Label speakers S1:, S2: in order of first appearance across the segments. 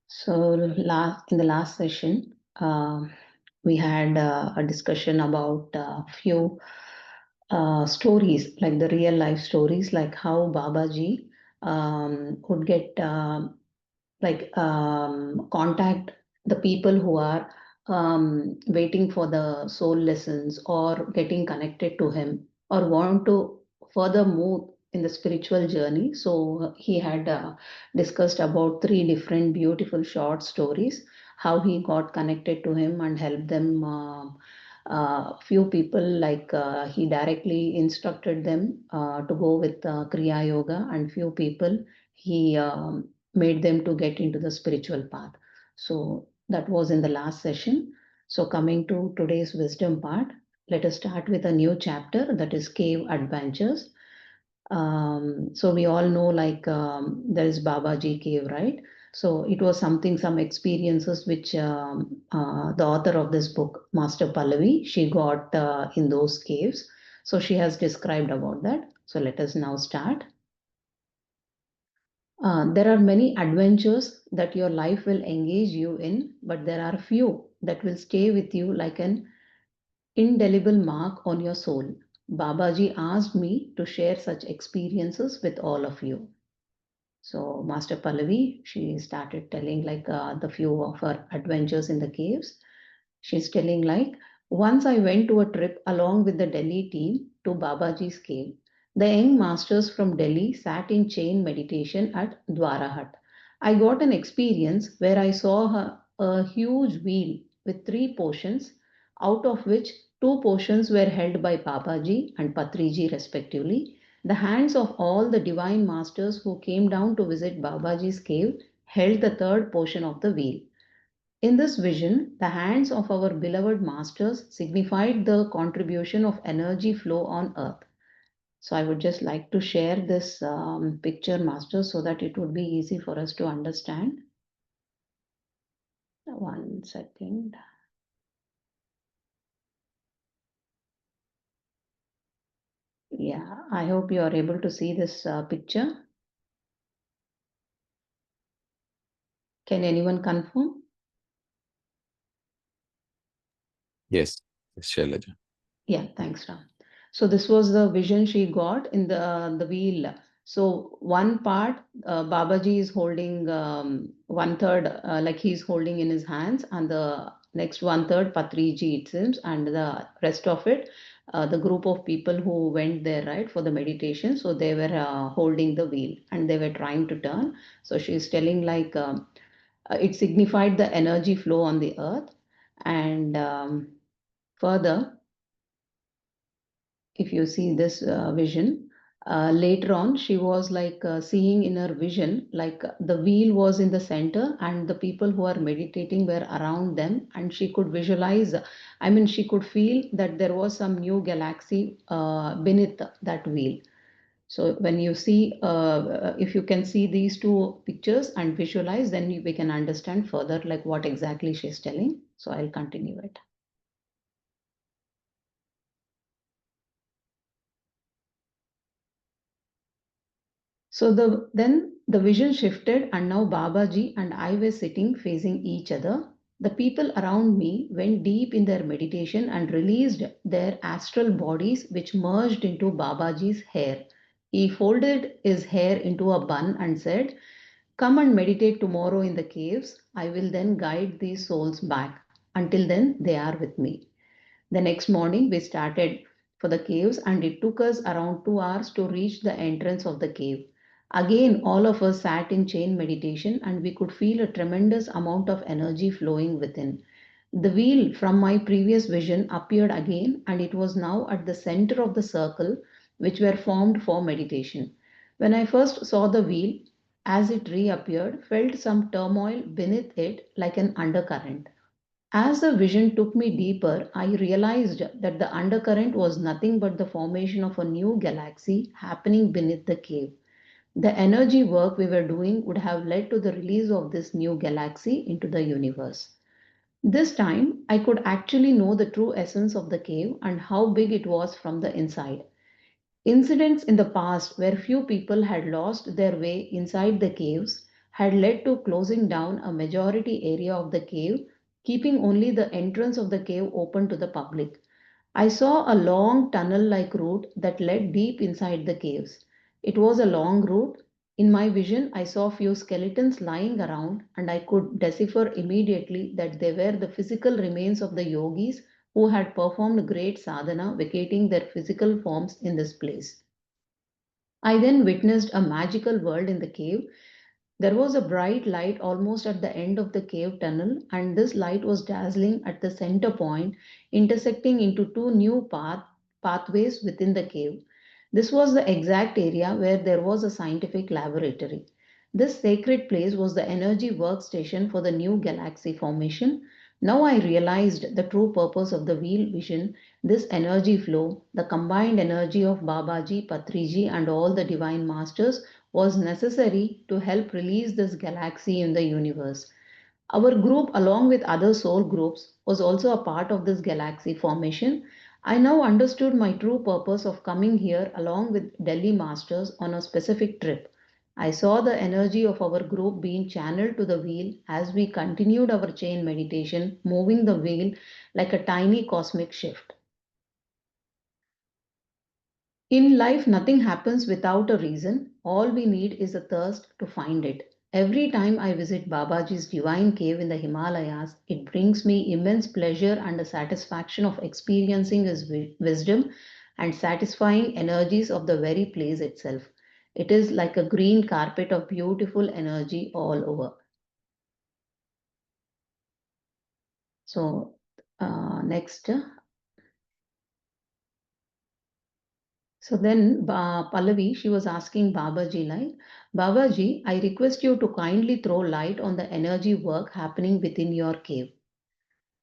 S1: So in the last session, we had a discussion about a few stories, like the real life stories, like how Babaji would get contact the people who are waiting for the soul lessons or getting connected to him or want to further move in the spiritual journey. So he had discussed about three different beautiful short stories, how he got connected to him and helped them. Few people, he directly instructed them to go with Kriya Yoga, and few people he made them to get into the spiritual path. So that was in the last session. So coming to today's wisdom part, let us start with a new chapter, that is cave adventures. So we all know, there is Babaji cave, right? So it was something, some experiences which the author of this book, Master Pallavi, she got in those caves. So she has described about that. So let us now start. There are many adventures that your life will engage you in, but there are few that will stay with you like an indelible mark on your soul. Babaji asked me to share such experiences with all of you. So Master Pallavi, she started telling the few of her adventures in the caves. She's telling once I went to a trip along with the Delhi team to Babaji's cave. The young masters from Delhi sat in chain meditation at Dwara Hut. I got an experience where I saw a huge wheel with three portions, out of which two portions were held by Babaji and Patriji respectively. The hands of all the divine masters who came down to visit Babaji's cave held the third portion of the wheel. In this vision, the hands of our beloved masters signified the contribution of energy flow on earth. So I would just like to share this picture, master, so that it would be easy for us to understand. One second. Yeah, I hope you are able to see this picture. Can anyone confirm?
S2: Yes, yes, Sailaja.
S1: Yeah, thanks, Ram. So this was the vision she got in the wheel. So one part, Babaji is holding one third, like he's holding in his hands, and the next one third, Patriji it seems, and the rest of it, the group of people who went there, right, for the meditation. So they were holding the wheel and they were trying to turn. So she's telling it signified the energy flow on the earth, and further, if you see this vision, later on she was seeing in her vision the wheel was in the center and the people who are meditating were around them, and she could visualize, I mean she could feel that there was some new galaxy beneath that wheel. So when you see, if you can see these two pictures and visualize, then we can understand further like what exactly she's telling. So I'll continue it. So then the vision shifted, and now Babaji and I were sitting facing each other. The people around me went deep in their meditation and released their astral bodies, which merged into Babaji's hair. He folded his hair into a bun and said, "Come and meditate tomorrow in the caves. I will then guide these souls back. Until then, they are with me." The next morning, we started for the caves, and it took us around 2 hours to reach the entrance of the cave. Again, all of us sat in chain meditation, and we could feel a tremendous amount of energy flowing within. The wheel from my previous vision appeared again, and it was now at the center of the circle which were formed for meditation. When I first saw the wheel, as it reappeared, felt some turmoil beneath it like an undercurrent. As the vision took me deeper, I realized that the undercurrent was nothing but the formation of a new galaxy happening beneath the cave. The energy work we were doing would have led to the release of this new galaxy into the universe. This time, I could actually know the true essence of the cave and how big it was from the inside. Incidents in the past where few people had lost their way inside the caves had led to closing down a majority area of the cave, keeping only the entrance of the cave open to the public. I saw a long tunnel like route that led deep inside the caves. It was a long route. In my vision, I saw few skeletons lying around, and I could decipher immediately that they were the physical remains of the yogis who had performed great sadhana, vacating their physical forms in this place. I then witnessed a magical world in the cave. There was a bright light almost at the end of the cave tunnel, and this light was dazzling at the center point, intersecting into two new pathways within the cave. This was the exact area where there was a scientific laboratory. This sacred place was the energy workstation for the new galaxy formation. Now I realized the true purpose of the wheel vision, this energy flow, the combined energy of Babaji, Patriji, and all the divine masters was necessary to help release this galaxy in the universe. Our group, along with other soul groups, was also a part of this galaxy formation. I now understood my true purpose of coming here along with Delhi Masters on a specific trip. I saw the energy of our group being channeled to the wheel as we continued our chain meditation, moving the wheel like a tiny cosmic shift. In life, nothing happens without a reason. All we need is a thirst to find it. Every time I visit Babaji's divine cave in the Himalayas, it brings me immense pleasure and the satisfaction of experiencing his wisdom and satisfying energies of the very place itself. It is like a green carpet of beautiful energy all over. So, next. So then Pallavi, she was asking Babaji like, Babaji, I request you to kindly throw light on the energy work happening within your cave.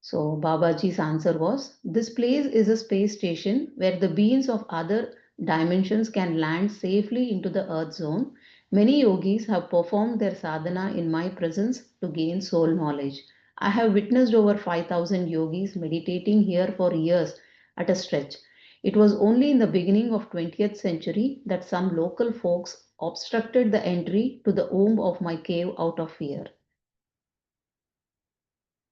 S1: So Babaji's answer was, this place is a space station where the beings of other dimensions can land safely into the earth zone. Many yogis have performed their sadhana in my presence to gain soul knowledge. I have witnessed over 5,000 yogis meditating here for years at a stretch. It was only in the beginning of 20th century that some local folks obstructed the entry to the womb of my cave out of fear.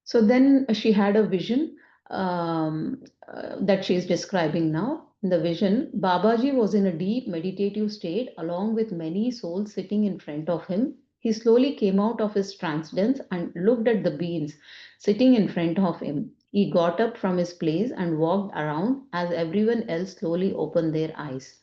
S1: So then she had a vision that she is describing now. In the vision, Babaji was in a deep meditative state along with many souls sitting in front of him. He slowly came out of his trance and looked at the beings sitting in front of him. He got up from his place and walked around as everyone else slowly opened their eyes.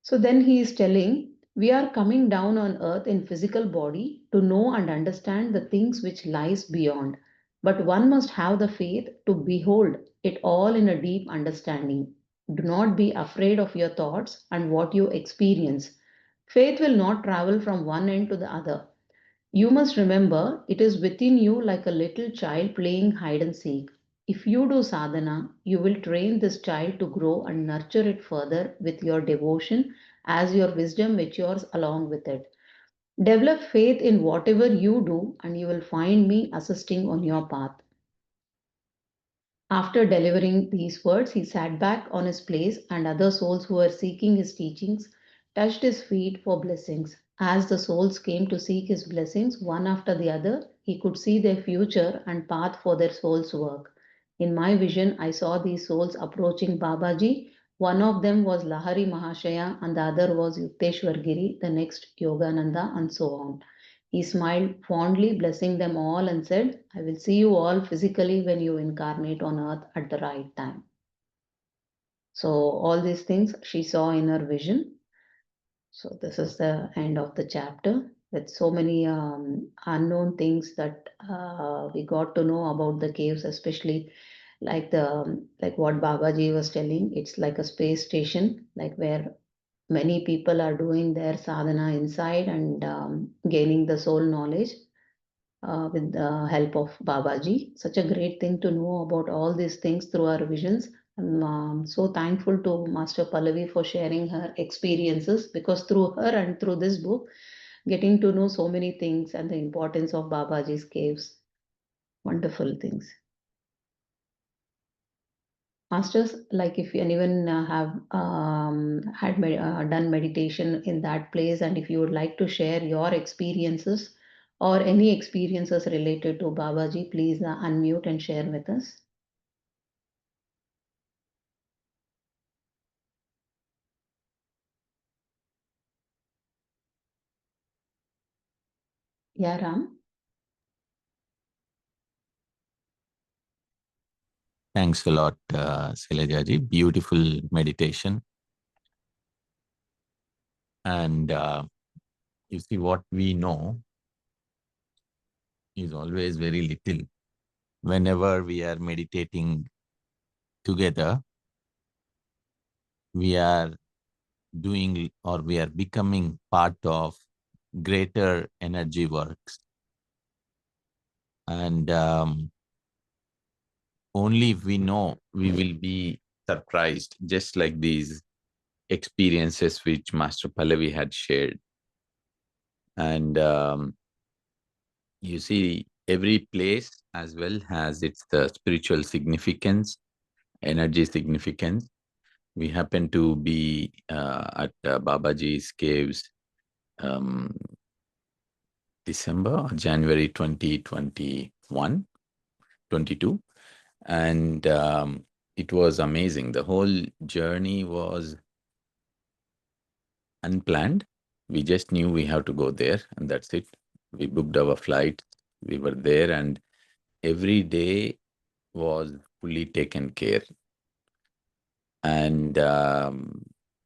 S1: So then he is telling, we are coming down on earth in physical body to know and understand the things which lies beyond. But one must have the faith to behold it all in a deep understanding. Do not be afraid of your thoughts and what you experience. Faith will not travel from one end to the other. You must remember it is within you like a little child playing hide and seek. If you do sadhana, you will train this child to grow and nurture it further with your devotion as your wisdom matures along with it. Develop faith in whatever you do, and you will find me assisting on your path. After delivering these words, he sat back on his place, and other souls who were seeking his teachings touched his feet for blessings. As the souls came to seek his blessings one after the other, he could see their future and path for their soul's work. In my vision, I saw these souls approaching Babaji. One of them was Lahari Mahashaya, and the other was Yukteswar Giri, the next Yogananda, and so on. He smiled fondly, blessing them all, and said, I will see you all physically when you incarnate on earth at the right time. So, all these things she saw in her vision. So, this is the end of the chapter with so many unknown things that we got to know about the caves, especially like what Babaji was telling. It's like a space station, like where many people are doing their sadhana inside and gaining the soul knowledge with the help of Babaji. Such a great thing to know about all these things through our visions. I'm so thankful to Master Pallavi for sharing her experiences because through her and through this book, getting to know so many things and the importance of Babaji's caves. Wonderful things. Masters, like if anyone have done meditation in that place, and if you would like to share your experiences or any experiences related to Babaji, please unmute and share with us. Yeah, Ram.
S2: Thanks a lot, Sailaja ji. Beautiful meditation. And you see, what we know is always very little. Whenever we are meditating together, we are doing or we are becoming part of greater energy works. And only if we know, we will be surprised, just like these experiences which Master Pallavi had shared. And you see, every place as well has its spiritual significance, energy significance. We happen to be at Babaji's caves, um, December or January 2021, 22. And it was amazing. The whole journey was unplanned. We just knew we have to go there, and that's it. We booked our flight. We were there, and every day was fully taken care. And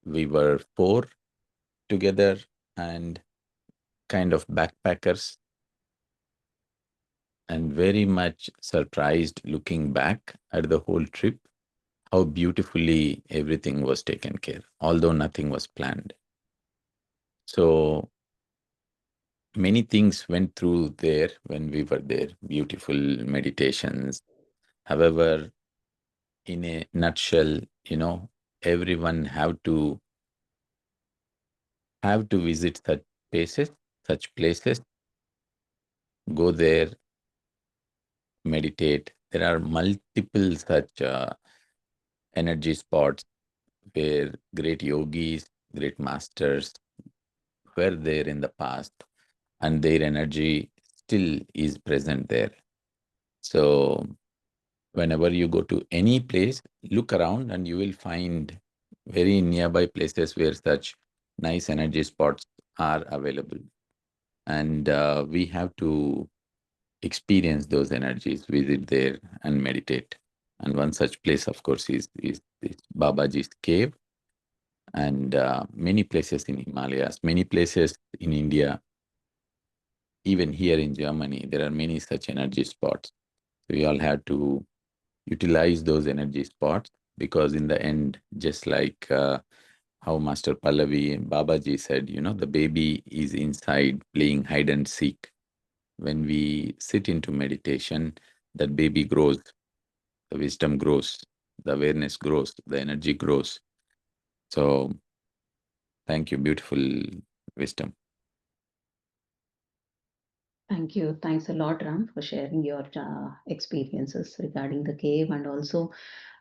S2: we were four together and kind of backpackers, and very much surprised looking back at the whole trip, how beautifully everything was taken care, although nothing was planned. So many things went through there when we were there, beautiful meditations. However, in a nutshell, everyone have to visit such places, go there, meditate. There are multiple such energy spots where great yogis, great masters were there in the past, and their energy still is present there. So whenever you go to any place, look around and you will find very nearby places where such nice energy spots are available. And we have to experience those energies, visit there and meditate. And one such place, of course, is Babaji's cave, and many places in Himalayas, many places in India, even here in Germany, there are many such energy spots. So we all have to utilize those energy spots, because in the end, just like how Master Pallavi and Babaji said, the baby is inside playing hide and seek. When we sit into meditation, that baby grows, the wisdom grows, the awareness grows, the energy grows. So thank you, beautiful wisdom.
S1: Thank you. Thanks a lot, Ram, for sharing your experiences regarding the cave, and also,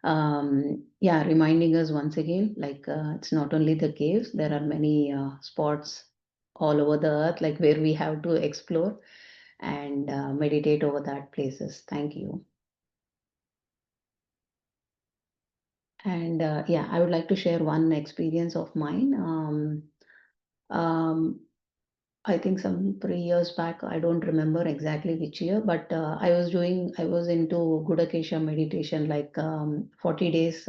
S1: yeah, reminding us once again, like it's not only the caves, there are many spots all over the earth, like where we have to explore and meditate over that places. Thank you. And yeah, I would like to share one experience of mine. Um, I think some 3 years back, I don't remember exactly which year, but I was into Gudakesha meditation, like 40 days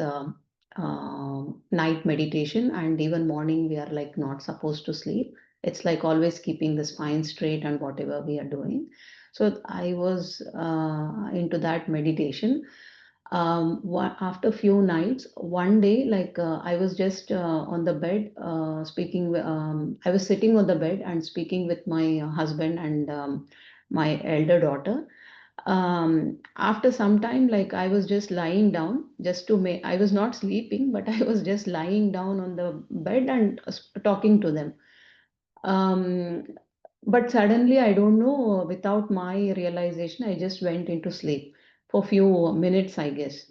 S1: night meditation, and even morning we are like not supposed to sleep. It's like always keeping the spine straight and whatever we are doing. So I was into that meditation. After few nights, one day, like I was just on the bed speaking. I was sitting on the bed and speaking with my husband and my elder daughter. After some time, like I was just lying down just to make. I was not sleeping, but I was just lying down on the bed and talking to them. Um, but suddenly, I don't know, without my realization, I just went into sleep for few minutes, I guess.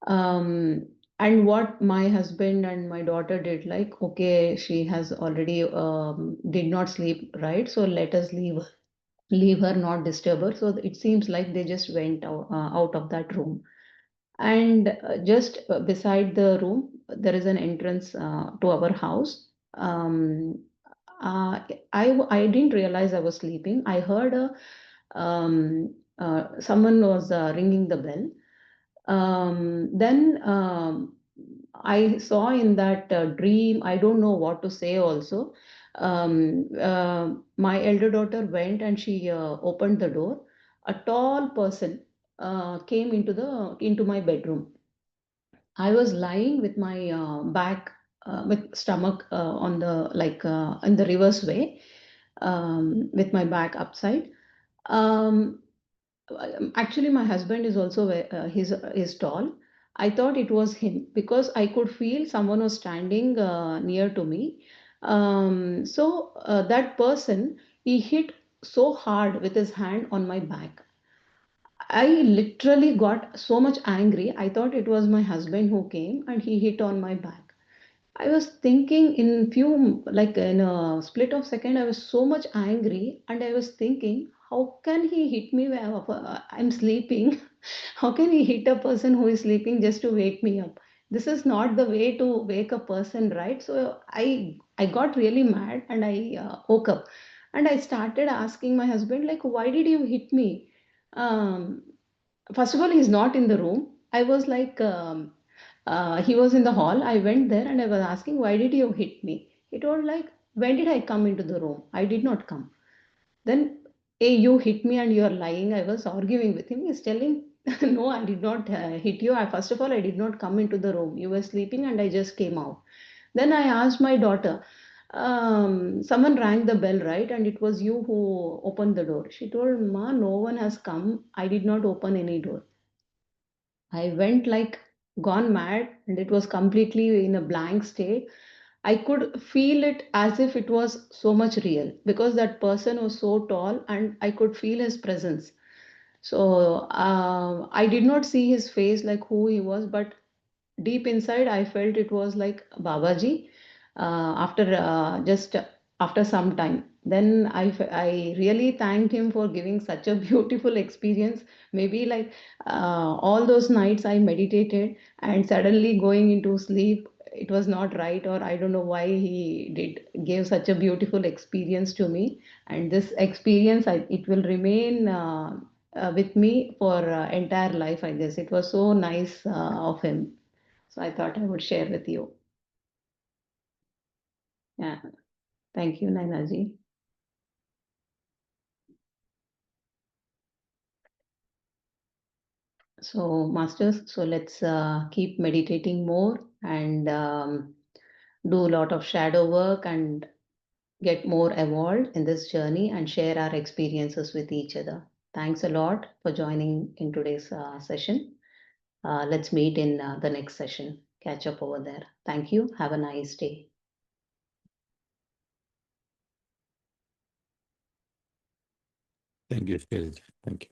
S1: um, and what my husband and my daughter did, like, okay, she has already did not sleep, right? So let us leave her, not disturb her. So it seems like they just went out of that room. And just beside the room, there is an entrance to our house. Uh, I didn't realize I was sleeping. I heard someone was ringing the bell. Then I saw in that dream, I don't know what to say also. My elder daughter went and she opened the door. A tall person came into my bedroom. I was lying with my back, with stomach on the like in the reverse way, with my back upside. Um, Actually, my husband is also he's tall. I thought it was him because I could feel someone was standing near to me. So that person, he hit so hard with his hand on my back. I literally got so much angry. I thought it was my husband who came and he hit on my back. I was thinking in few, like in a split of second, I was so much angry and I was thinking, how can he hit me while I'm sleeping? How can he hit a person who is sleeping just to wake me up? This is not the way to wake a person, right? So I got really mad and I woke up and I started asking my husband, like, why did you hit me? Um, First of all, he's not in the room. I was like, he was in the hall. I went there and I was asking, why did you hit me? He told, like, when did I come into the room? I did not come. Then, hey, you hit me and you're lying. I was arguing with him. He's telling, no, I did not hit you. First of all, I did not come into the room. You were sleeping and I just came out. Then I asked my daughter, someone rang the bell, right? And it was you who opened the door. She told, Ma, no one has come. I did not open any door. I went like gone mad and it was completely in a blank state. I could feel it as if it was so much real because that person was so tall and I could feel his presence. So I did not see his face like who he was, but deep inside I felt it was like Babaji. After just after some time, then I really thanked him for giving such a beautiful experience. Maybe like all those nights I meditated and suddenly going into sleep, it was not right, or I don't know why he did gave such a beautiful experience to me. And this experience, it will remain with me for entire life, I guess. It was so nice of him. So I thought I would share with you. Yeah. Thank you, Nainaji. So, masters, so let's keep meditating more and do a lot of shadow work and get more evolved in this journey and share our experiences with each other. Thanks a lot for joining in today's session. Let's meet in the next session. Catch up over there. Thank you. Have a nice day.
S2: Thank you, Shailaja. Thank you.